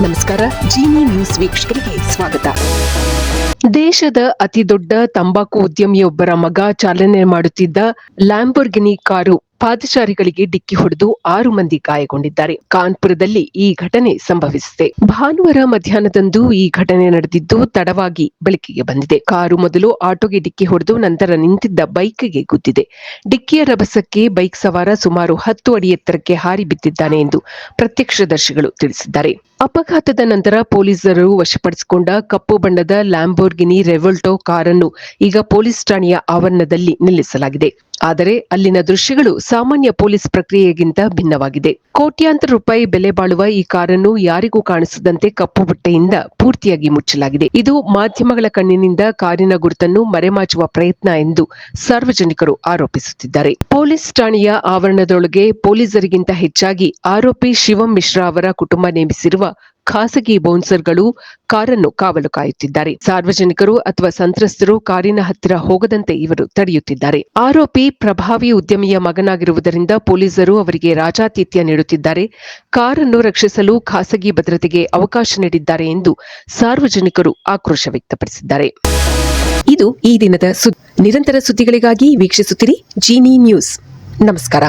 ನಮಸ್ಕಾರ. ಜೀನಿ ನ್ಯೂಸ್ ವೀಕ್ಷಕರಿಗೆ ಸ್ವಾಗತ. ದೇಶದ ಅತಿದೊಡ್ಡ ತಂಬಾಕು ಉದ್ಯಮಿಯೊಬ್ಬರ ಮಗ ಚಾಲನೆ ಮಾಡುತ್ತಿದ್ದ ಲ್ಯಾಂಬೋರ್ಗಿನಿ ಕಾರು ಪಾದಚಾರಿಗಳಿಗೆ ಡಿಕ್ಕಿ ಹೊಡೆದು 6 ಮಂದಿ ಗಾಯಗೊಂಡಿದ್ದಾರೆ. ಕಾನ್ಪುರದಲ್ಲಿ ಈ ಘಟನೆ ಸಂಭವಿಸಿದೆ. ಭಾನುವಾರ ಮಧ್ಯಾಹ್ನದಂದು ಈ ಘಟನೆ ನಡೆದಿದ್ದು ತಡವಾಗಿ ಬೆಳಕಿಗೆ ಬಂದಿದೆ. ಕಾರು ಮೊದಲು ಆಟೋಗೆ ಡಿಕ್ಕಿ ಹೊಡೆದು ನಂತರ ನಿಂತಿದ್ದ ಬೈಕ್ಗೆ ಗುದ್ದಿದೆ. ಡಿಕ್ಕಿಯ ರಭಸಕ್ಕೆ ಬೈಕ್ ಸವಾರ ಸುಮಾರು 10 ಅಡಿ ಎತ್ತರಕ್ಕೆ ಹಾರಿ ಬಿದ್ದಿದ್ದಾನೆ ಎಂದು ಪ್ರತ್ಯಕ್ಷದರ್ಶಿಗಳು ತಿಳಿಸಿದ್ದಾರೆ. ಅಪಘಾತದ ನಂತರ ಪೊಲೀಸರು ವಶಪಡಿಸಿಕೊಂಡ ಕಪ್ಪು ಬಣ್ಣದ ಲ್ಯಾಂಬೋರ್ಗಿನಿ ರೆವೋಲ್ಟೋ ಕಾರನ್ನು ಈಗ ಪೊಲೀಸ್ ಠಾಣೆಯ ಆವರಣದಲ್ಲಿ ನಿಲ್ಲಿಸಲಾಗಿದೆ. ಆದರೆ ಅಲ್ಲಿನ ದೃಶ್ಯಗಳು ಸಾಮಾನ್ಯ ಪೊಲೀಸ್ ಪ್ರಕ್ರಿಯೆಗಿಂತ ಭಿನ್ನವಾಗಿದೆ. ಕೋಟ್ಯಾಂತರ ರೂಪಾಯಿ ಬೆಲೆ ಬಾಳುವ ಈ ಕಾರನ್ನು ಯಾರಿಗೂ ಕಾಣಿಸದಂತೆ ಕಪ್ಪು ಬಟ್ಟೆಯಿಂದ ಪೂರ್ತಿಯಾಗಿ ಮುಚ್ಚಲಾಗಿದೆ. ಇದು ಮಾಧ್ಯಮಗಳ ಕಣ್ಣಿನಿಂದ ಕಾರಿನ ಗುರುತನ್ನು ಮರೆಮಾಚುವ ಪ್ರಯತ್ನ ಎಂದು ಸಾರ್ವಜನಿಕರು ಆರೋಪಿಸುತ್ತಿದ್ದಾರೆ. ಪೊಲೀಸ್ ಠಾಣೆಯ ಆವರಣದೊಳಗೆ ಪೊಲೀಸರಿಗಿಂತ ಹೆಚ್ಚಾಗಿ ಆರೋಪಿ ಶಿವಂ ಮಿಶ್ರಾ ಅವರ ಕುಟುಂಬ ನೇಮಿಸಿರುವ ಖಾಸಗಿ ಬೌನ್ಸರ್ಗಳು ಕಾರನ್ನು ಕಾವಲು ಕಾಯುತ್ತಿದ್ದಾರೆ. ಸಾರ್ವಜನಿಕರು ಅಥವಾ ಸಂತ್ರಸ್ತರು ಕಾರಿನ ಹತ್ತಿರ ಹೋಗದಂತೆ ಇವರು ತಡೆಯುತ್ತಿದ್ದಾರೆ. ಆರೋಪಿ ಪ್ರಭಾವಿ ಉದ್ಯಮಿಯ ಮಗನಾಗಿರುವುದರಿಂದ ಪೊಲೀಸರು ಅವರಿಗೆ ರಾಜಾತಿಥ್ಯ ನೀಡುತ್ತಿದ್ದಾರೆ. ಕಾರನ್ನು ರಕ್ಷಿಸಲು ಖಾಸಗಿ ಭದ್ರತೆಗೆ ಅವಕಾಶ ನೀಡಿದ್ದಾರೆ ಎಂದು ಸಾರ್ವಜನಿಕರು ಆಕ್ರೋಶ ವ್ಯಕ್ತಪಡಿಸಿದ್ದಾರೆ. ಇದು ಈ ದಿನದ ನಿರಂತರ ಸುದ್ದಿಗಳಿಗಾಗಿ ವೀಕ್ಷಿಸುತ್ತಿರಿ ಜೀನಿ ನ್ಯೂಸ್. ನಮಸ್ಕಾರ.